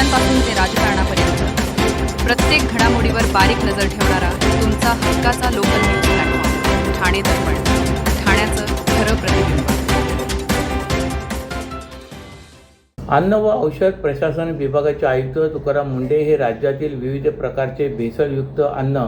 राजकारणापासून ते राजकारणापर्यंत प्रत्येक घडामोडीवर बारीक नजर ठेवणारा तुमचा हक्काचा लोकल न्यूज प्लॅटफॉर्म ठाणे दर्पण, ठाण्याचं खरं प्रतिबिंब. अन्न व औषध प्रशासन विभागाचे आयुक्त तुकाराम मुंढे हे राज्यातील विविध प्रकारचे भेसळयुक्त अन्न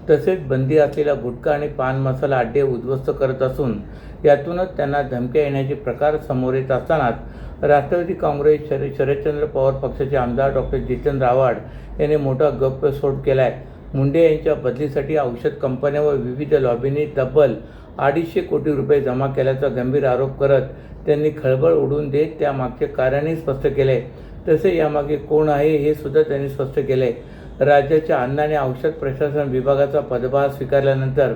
तसेच बंदी असलेला गुटखा आणि पान मसाला अड्डे उद्ध्वस्त करत असून यातूनच त्यांना धमक्या येण्याचे प्रकार समोर येत असतानाच राष्ट्रवादी काँग्रेस शरदचंद्र पवार पक्षाचे आमदार डॉक्टर जितेंद्र आव्हाड यांनी मोठा गप्पस्फोट केला आहे. मुंढे यांच्या बदलीसाठी औषध कंपन्या व विविध लॉबींनी तब्बल 250 कोटी रुपये जमा केल्याचा गंभीर आरोप करत त्यांनी खळबळ उडवून देत त्यामागचे कारणही स्पष्ट केले. तसे यामागे कोण आहे हे सुद्धा त्यांनी स्पष्ट केले. राज्याच्या अन्न आणि औषध प्रशासन विभागाचा पदभार स्वीकारल्यानंतर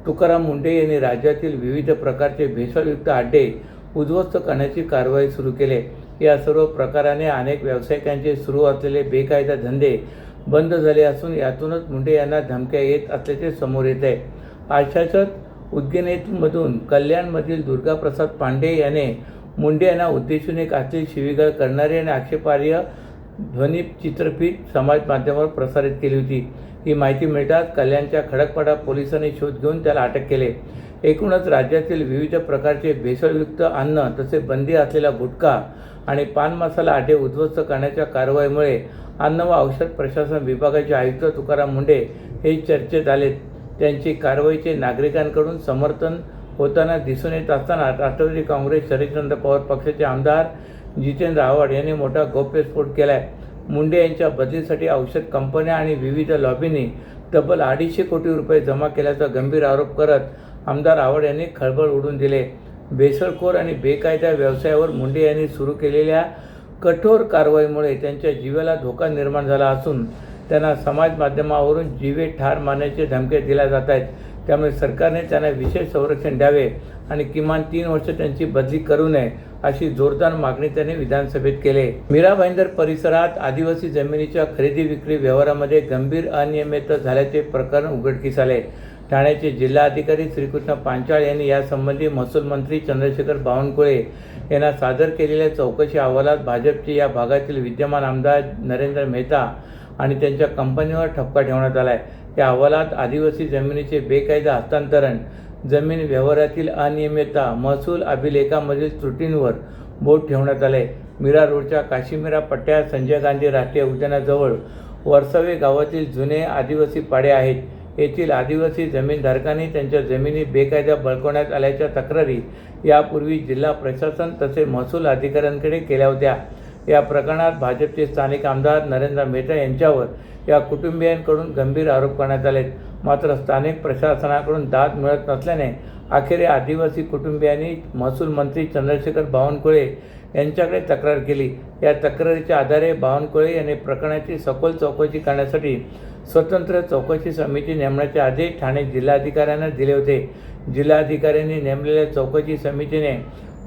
तुकाराम मुंढे यांनी राज्यातील विविध प्रकारचे भेसळयुक्त अड्डे उद्ध्वस्त करण्याची कारवाई सुरू केली. या सर्व प्रकाराने अनेक व्यावसायिकांचे सुरू असलेले बेकायदा धंदे बंद झाले असून यातूनच मुंढे यांना धमक्या येत असल्याचे समोर येत आहे. अशाच उद्गीनेतून कल्याणमधील दुर्गाप्रसाद पांडे याने मुंढे यांना उद्देशून एक अश्लील शिवीगाळ करणारी आणि आक्षेपार्ह ध्वनिचित्रफीत समाज माध्यमावर प्रसारित केली होती. ही माहिती मिळताच कल्याणच्या खडकपाडा पोलिसांनी शोध घेऊन त्याला अटक केले. एकूणच राज्यातील विविध प्रकारचे भेसळयुक्त अन्न तसेच बंदी असलेला गुटखा आणि पान मसाला अड्डे उद्ध्वस्त करण्याच्या कारवाईमुळे अन्न व औषध प्रशासन विभागाचे आयुक्त तुकाराम मुंढे हे चर्चेत आलेत. त्यांची कारवाईचे नागरिकांकडून समर्थन होताना दिसून येत असताना राष्ट्रवादी काँग्रेस शरदचंद्र पवार पक्षाचे आमदार जितेंद्र आव्हाड यांनी मोठा गौप्यस्फोट केला आहे. मुंढे यांच्या बदलीसाठी औषध कंपन्या आणि विविध लॉबींनी तब्बल 250 कोटी रुपये जमा केल्याचा गंभीर आरोप करत आमदार आव्हाड यांनी खळबळ उडवून दिले. भेसळखोर आणि बेकायदा व्यवसायावर मुंढे यांनी सुरू केलेल्या कठोर कारवाईमुळे त्यांच्या जीवाला धोका निर्माण झाला असून त्यांना समाज माध्यमावरून जीवे ठार मारण्याचे धमक्या दिल्या जात आहेत. त्यामुळे सरकारने त्यांना विशेष संरक्षण द्यावे आणि किमान 3 वर्ष त्यांची बदली करू नये अशी जोरदार मागणी त्यांनी विधानसभेत केली. मीरा भाईंदर परिसरात आदिवासी जमिनीच्या खरेदी विक्री व्यवहारामध्ये गंभीर अनियमितता झाल्याचे प्रकरण उघडकीस आले. ठाण्याचे जिल्हाधिकारी श्रीकृष्ण पांचाळ यांनी यासंबंधी महसूल मंत्री चंद्रशेखर बावनकुळे यांना सादर केलेल्या चौकशी अहवालात भाजपचे या भागातील विद्यमान आमदार नरेंद्र मेहता आणि त्यांच्या कंपनीवर ठपका ठेवण्यात आला आहे. या अहवालात आदिवासी जमिनीचे बेकायदा हस्तांतरण, जमीन व्यवहारातील अनियमितता, महसूल अभिलेखामधील त्रुटींवर बोट ठेवण्यात आले. मीरा रोडच्या काशीमीरा पट्ट्यात संजय गांधी राष्ट्रीय उद्यानाजवळ वरसावे गावातील जुने आदिवासी पाडे आहेत. येथील आदिवासी जमीनधारकांनी त्यांच्या जमिनी बेकायदा बळकावण्यात आल्याच्या तक्रारी यापूर्वी जिल्हा प्रशासन तसेच महसूल अधिकाऱ्यांकडे केल्या होत्या. या प्रकरणात भाजपचे स्थानिक आमदार नरेंद्र मेहता यांच्यावर या कुटुंबियांकडून गंभीर आरोप करण्यात आले. मात्र स्थानिक प्रशासनाकडून दाद मिळत नसल्याने अखेर या आदिवासी कुटुंबियांनी महसूल मंत्री चंद्रशेखर बावनकुळे यांच्याकडे तक्रार केली. या तक्रारीच्या आधारे बावनकुळे यांनी प्रकरणाची सखोल चौकशी करण्यासाठी स्वतंत्र चौकशी समिती नेमण्याचे आदेश ठाणे जिल्हाधिकाऱ्यांना दिले होते. जिल्हाधिकाऱ्यांनी नेमलेल्या चौकशी समितीने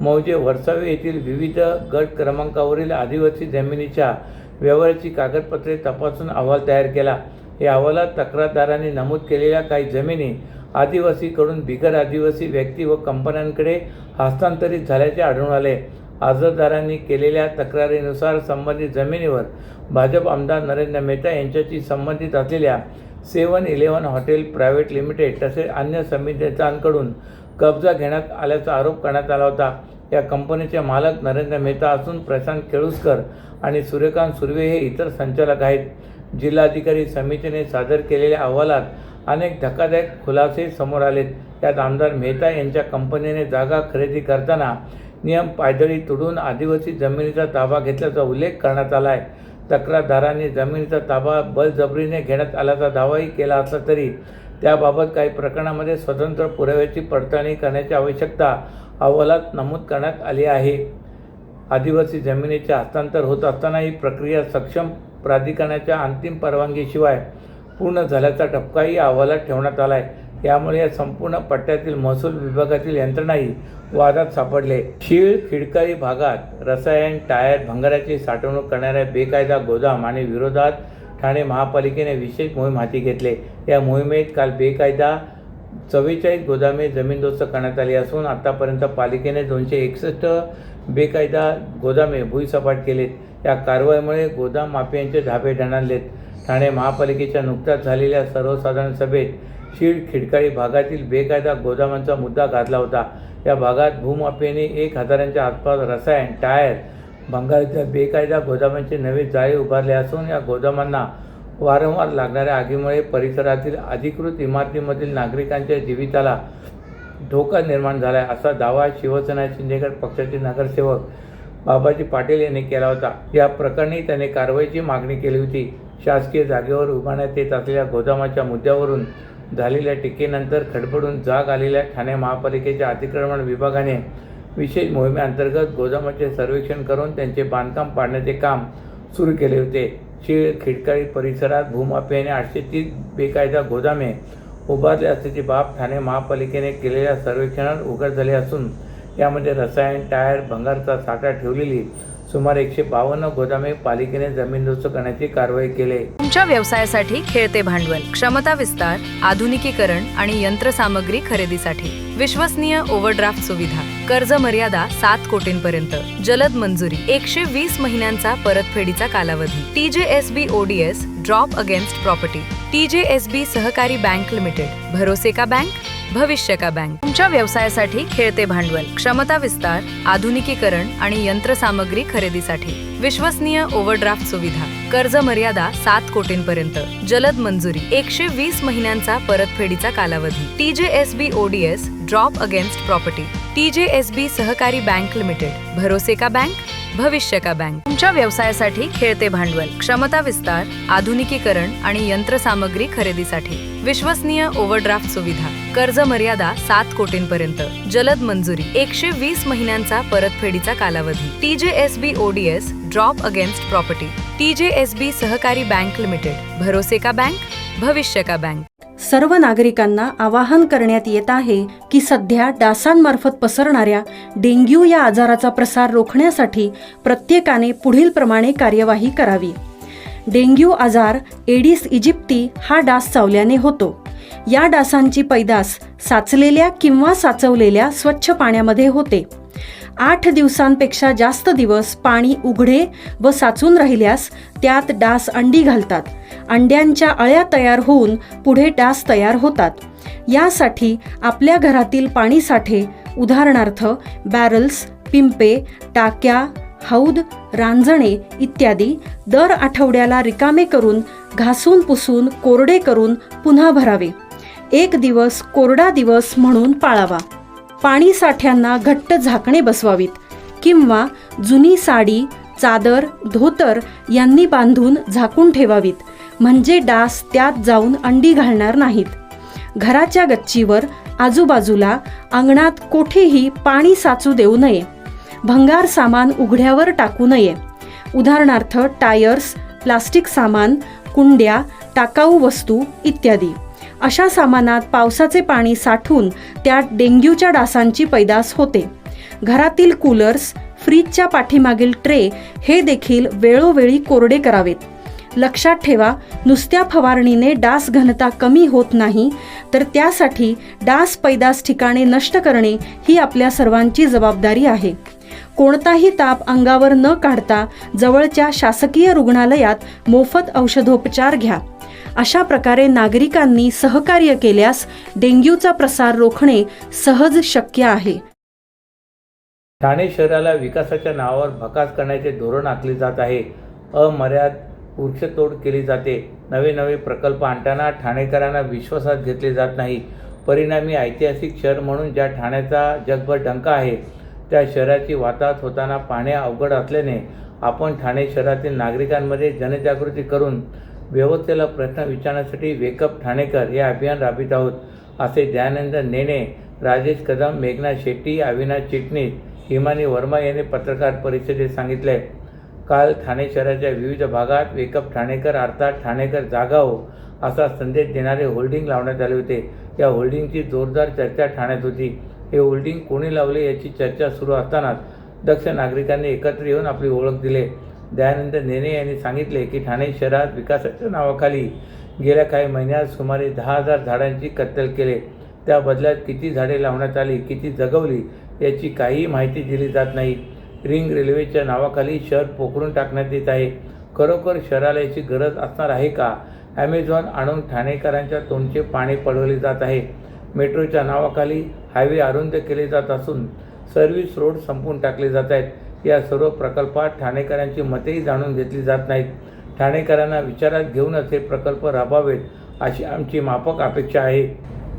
मौजे वरसावे येथील विविध गट क्रमांकावरील आदिवासी जमिनीच्या व्यवहाराची कागदपत्रे तपासून अहवाल तयार केला. या अहवालात तक्रारदारांनी नमूद केलेल्या काही जमिनी आदिवासीकडून बिगर आदिवासी व्यक्ती व कंपन्यांकडे हस्तांतरित झाल्याचे आढळून आले. अर्जदारांनी केलेल्या तक्रारीनुसार संबंधित जमिनीवर भाजप आमदार नरेंद्र मेहता यांच्याशी संबंधित असलेल्या 7-11 हॉटेल प्रायव्हेट लिमिटेड तसेच अन्य समित्यांकडून कब्जा घेण्यात आल्याचा आरोप करण्यात आला होता. या कंपनीचे मालक नरेंद्र मेहता असून प्रशांत केळुसकर आणि सूर्यकांत सुर्वे हे इतर संचालक आहेत. जिल्हाधिकारी समितीने सादर केलेल्या अहवालात अनेक धक्कादायक खुलासे समोर आलेत. यात आमदार मेहता यांच्या कंपनीने जागा खरेदी करताना नियम पायदळी तोडून आदिवासी जमिनीचा ताबा घेतल्याचा उल्लेख करण्यात आला आहे. तक्रारदारांनी जमिनीचा ताबा बळजबरीने घेण्यात आल्याचा दावाही केला असला तरी त्याबाबत काही प्रकरणामध्ये स्वतंत्र पुराव्याची पडताळणी करण्याची आवश्यकता अहवालात नमूद करण्यात आली आहे. आदिवासी जमिनीचे हस्तांतर होत असताना ही प्रक्रिया सक्षम प्राधिकरणाच्या अंतिम परवानगीशिवाय पूर्ण झाल्याचा ठपकाही अहवालात ठेवण्यात आला आहे. यामुळे या संपूर्ण पट्ट्यातील महसूल विभागातील यंत्रणाही वादात सापडले. शीळ खिडकारी भागात रसायन, टायर, भंगाराची साठवणूक करणाऱ्या बेकायदा गोदाम आणि विरोधात ठाणे महापालिकेने विशेष मोहीम हाती घेतली. या मोहिमेत काल बेकायदा 44 गोदामे जमीनदोस्त करण्यात आली असून आतापर्यंत पालिकेने 261 बेकायदा गोदामे भुईसपाट केलेत. या कारवाईमुळे गोदाम माफियांचे धाबे दणाणलेत. ठाणे महापालिकेच्या नुकत्याच झालेल्या सर्वसाधारण सभेत शीळ खिडकाळी भागातील बेकायदा गोदामांचा मुद्दा गाजला होता. या भागात भूमाफियांनी 1,000च्या आसपास रसायन, टायर, भंगाराच्या बेकायदा गोदामांचे नवे जाळे उभारले असून या गोदामांना वारंवार लागणाऱ्या आगीमुळे परिसरातील अधिकृत इमारतीमधील नागरिकांच्या जीविताला धोका निर्माण झाला आहे, असा दावा शिवसेना शिंदेगड पक्षाचे नगरसेवक बाबाजी पाटील यांनी केला होता. या प्रकरणी त्यांनी कारवाईची मागणी केली होती. शासकीय जागेवर उभारण्यात येत असलेल्या गोदामाच्या मुद्द्यावरून झालेल्या टीकेनंतर खडबडून जाग आलेल्या ठाणे महापालिकेच्या अतिक्रमण विभागाने विशेष मोहिमेअंतर्गत गोदामाचे सर्वेक्षण करून त्यांचे बांधकाम पाडण्याचे काम सुरू केले होते. शीळ खिडकाळी परिसरात भूमाफियाने 830 बेकायदा गोदामे उभारले असल्याची बाब ठाणे महापालिकेने केलेल्या सर्वेक्षणात उघड झाली असून यामध्ये रसायन, टायर, भंगारचा साठा ठेवलेली सुमारे 152 गोदामे पालिकेने जमीनदोस्त करण्याची कारवाई केली. तुमच्या व्यवसायासाठी खेळते भांडवल, क्षमता विस्तार, आधुनिकीकरण आणि यंत्रसामग्री खरेदीसाठी विश्वसनीय ओव्हरड्राफ्ट सुविधा, कर्ज मर्यादा 7 कोटींपर्यंत, जलद मंजुरी, 120 महिन्यांचा परतफेडीचा कालावधी, TJSB ODS drop against property, TJSB सहकारी बँक लिमिटेड, भरोसे का बँक, भविष्य का बँक. तुमच्या व्यवसायासाठी खेळते भांडवल, क्षमता विस्तार, आधुनिकीकरण आणि यंत्रसामग्री खरेदीसाठी विश्वसनीय ओव्हरड्राफ्ट सुविधा, कर्ज मर्यादा 7 कोटींपर्यंत, जलद मंजुरी, 120 महिन्यांचा परतफेडीचा कालावधी, TJSB ODS drop against property, TJSB सहकारी बँक लिमिटेड, भरोसे का बँक, भविष्य का बँक. तुमच्या व्यवसायासाठी खेळते भांडवल, क्षमता विस्तार, आधुनिकीकरण आणि यंत्रसामग्री खरेदीसाठी विश्वसनीय ओव्हरड्राफ्ट सुविधा, कर्ज मर्यादा 7 कोटींपर्यंत, जलद मंजुरी, 120 महिन्यांचा परतफेडीचा कालावधी, TJSB ODS drop against property, TJSB सहकारी बँक लिमिटेड, भरोसे का बँक, भविष्य का बँक. सर्व नागरिकांना आवाहन करण्यात येत आहे की सध्या डासांमार्फत पसरणाऱ्या डेंग्यू या आजाराचा प्रसार रोखण्यासाठी प्रत्येकाने पुढीलप्रमाणे कार्यवाही करावी. डेंग्यू आजार एडिस इजिप्ती हा डास चावल्याने होतो. या डासांची पैदास साचलेल्या किंवा साचवलेल्या स्वच्छ पाण्यामध्ये होते. 8 दिवसांपेक्षा जास्त दिवस पाणी उघडे व साचून राहिल्यास त्यात डास अंडी घालतात. अंड्यांच्या अळ्या तयार होऊन पुढे डास तयार होतात. यासाठी आपल्या घरातील पाणीसाठे उदाहरणार्थ बॅरल्स, पिंपे, टाक्या, हौद, रांजणे इत्यादी दर आठवड्याला रिकामे करून घासून पुसून कोरडे करून पुन्हा भरावे. 1 दिवस कोरडा दिवस म्हणून पाळावा. पाणी साठ्यांना घट्ट झाकणे बसवावीत किंवा जुनी साडी, चादर, धोतर यांनी बांधून झाकून ठेवावीत, म्हणजे डास त्यात जाऊन अंडी घालणार नाहीत. घराच्या गच्चीवर, आजूबाजूला, अंगणात कोठेही पाणी साचू देऊ नये. भंगार सामान उघड्यावर टाकू नये. उदाहरणार्थ टायर्स, प्लास्टिक सामान, कुंड्या, टाकाऊ वस्तू इत्यादी. अशा सामानात पावसाचे पाणी साठून त्यात डेंग्यूच्या डासांची पैदास होते. घरातील कूलर्स, फ्रीजच्या पाठीमागील ट्रे हे देखील वेळोवेळी कोरडे करावेत. लक्षात ठेवा, नुसत्या फवारणीने डास घनता कमी होत नाही, तर त्यासाठी डास पैदास ठिकाणे नष्ट करणे ही आपल्या सर्वांची जबाबदारी आहे. कोणताही ताप अंगावर न काढता जवळच्या शासकीय रुग्णालयात मोफत औषधोपचार घ्या. अशा प्रकारे नागरिकांनी सहकार्य केल्यास डेंग्यूचा प्रसार रोखणे सहज शक्य आहे. ठाणे शहराला विकासाच्या नावावर भकास करण्याचे धोरण आखले जात आहे. अमर्याद वृक्षतोड केली जाते. नवे प्रकल्प आणताना ठाणेकरांना विश्वासात घेतले जात नाही. परिणामी ऐतिहासिक शहर म्हणून ज्या ठाण्याचा जगभर डंका आहे त्या शहराची वाताहत होताना पाहणे अवघड असल्याने आपण ठाणे शहरातील नागरिकांमध्ये जनजागृती करून व्यवस्थेला प्रश्न विचारण्यासाठी वेकअप ठाणेकर हे अभियान राबवित आहोत, असे दयानंद नेने, राजेश कदम, मेघना शेट्टी, अविनाश चिटणीस, हिमानी वर्मा यांनी पत्रकार परिषदेत सांगितले. काल ठाणे शहराच्या विविध भागात वेकअप ठाणेकर अर्थात ठाणेकर जागा हो असा संदेश देणारे होल्डिंग लावण्यात आले होते. या होल्डिंगची जोरदार चर्चा ठाण्यात होती. हे होल्डिंग कोणी लावले याची चर्चा सुरू असतानाच दक्ष नागरिकांनी एकत्र येऊन आपली ओळख दिली. दयानंद नेने यांनी सांगितले की ठाणे शहरात विकासाच्या नावाखाली गेल्या काही महिन्यात सुमारे 10,000 झाडांची कत्तल केली. त्या बदल्यात किती झाडे लावण्यात आली, किती जगवली याची काहीही माहिती दिली जात नाही. रिंग रेल्वेच्या नावाखाली शहर पोखरून टाकण्यात येत आहे. खरोखर शहराला याची गरज असणार आहे का? ॲमेझॉन आणून ठाणेकरांच्या तोंडचे पाणी पळवले जात आहे. मेट्रोच्या नावाखाली हायवे अरुंद केले जात असून सर्व्हिस रोड संपवून टाकले जात आहेत. या सर्व प्रकल्पात ठाणेकरांची मतेही जाणून घेतली जात नाहीत. ठाणेकरांना विचारात घेऊनच हे प्रकल्प राबवावेत अशी आमची माफक अपेक्षा आहे.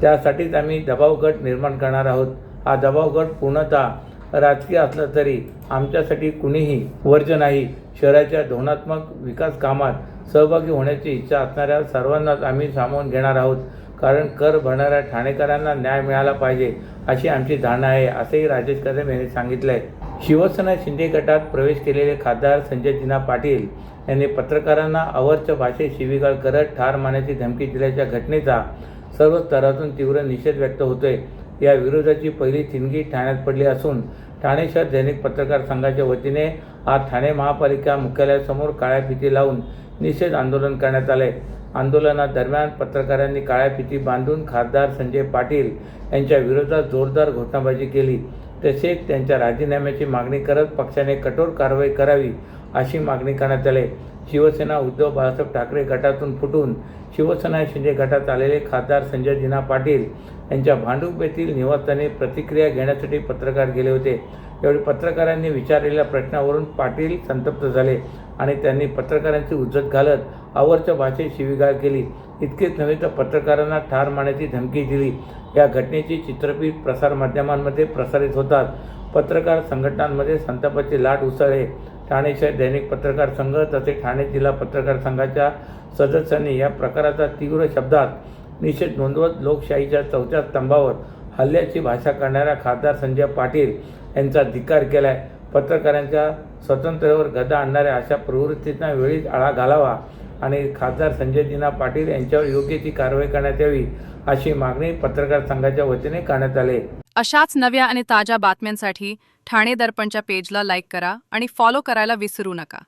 त्यासाठीच आम्ही दबाव गट निर्माण करणार आहोत. हा दबाव गट पूर्णतः राजकीय असला तरी आमच्यासाठी कुणीही वर्ज नाही. शहराच्या धोरणात्मक विकास कामात सहभागी होण्याची इच्छा असणाऱ्या सर्वांनाच आम्ही सामावून घेणार आहोत. कारण कर भरणाऱ्या ठाणेकरांना न्याय मिळाला पाहिजे अशी आमची धारणा आहे, असेही राजेश कदम यांनी सांगितले आहे. शिवसेना शिंदे गटात प्रवेश केलेले खासदार संजय दिना पाटील यांनी पत्रकारांना अवर्च्य भाषेत शिवीगाळ करत ठार मारण्याची धमकी दिल्याच्या घटनेचा सर्व स्तरातून तीव्र निषेध व्यक्त होतोय. या विरोधाची पहिली ठिणगी ठाण्यात पडली असून ठाणे शहर दैनिक पत्रकार संघाच्या वतीने आज ठाणे महापालिका मुख्यालयासमोर काळ्या फिती लावून निषेध आंदोलन करण्यात आले. आंदोलनादरम्यान पत्रकारांनी काळ्या फिती बांधून खासदार संजय पाटील यांच्या विरोधात जोरदार घोषणाबाजी केली. तसेच त्यांच्या राजीनाम्याची मागणी करत पक्षाने कठोर कारवाई करावी अशी मागणी करण्यात आली. शिवसेना उद्धव बाळासाहेब ठाकरे गटातून फुटून शिवसेना शिंदे गटात आलेले खासदार संजय दिना पाटील यांच्या भांडूप येथील निवासस्थानी प्रतिक्रिया घेण्यासाठी पत्रकार गेले होते. यावेळी पत्रकारांनी विचारलेल्या प्रश्नावरून पाटील संतप्त झाले आणि त्यांनी पत्रकारांची उज्जत घालत अवर्च्य भाषेत शिवीगाळ केली. इतकेच नव्हे तर पत्रकारांना ठार मारण्याची धमकी दिली. या घटनेची चित्रफित प्रसारमाध्यमांमध्ये प्रसारित होतात. पत्रकार संघटनांमध्ये संतापाची लाट उसळली. ठाणे शहर दैनिक पत्रकार संघ तसेच ठाणे जिल्हा पत्रकार संघाच्या सदस्यांनी या प्रकाराचा तीव्र शब्दात निषेध नोंदवत लोकशाहीच्या चौथ्या स्तंभावर हल्ल्याची भाषा करणाऱ्या खासदार संजय पाटील यांचा धिक्कार केला आहे. पत्रकारांच्या स्वातंत्र्यावर गदा आणणाऱ्या अशा प्रवृत्तींना वेळीच आळा घालावा आणि खासदार संजय दिना पाटील यांच्यावर योग्य ती कारवाई करण्यात यावी अशी मागणी पत्रकार संघाच्या वतीने करण्यात आली. अशाच नव्या आणि ताज्या बातम्यांसाठी ठाणे दर्पणच्या पेजला लाईक करा आणि फॉलो करायला विसरू नका.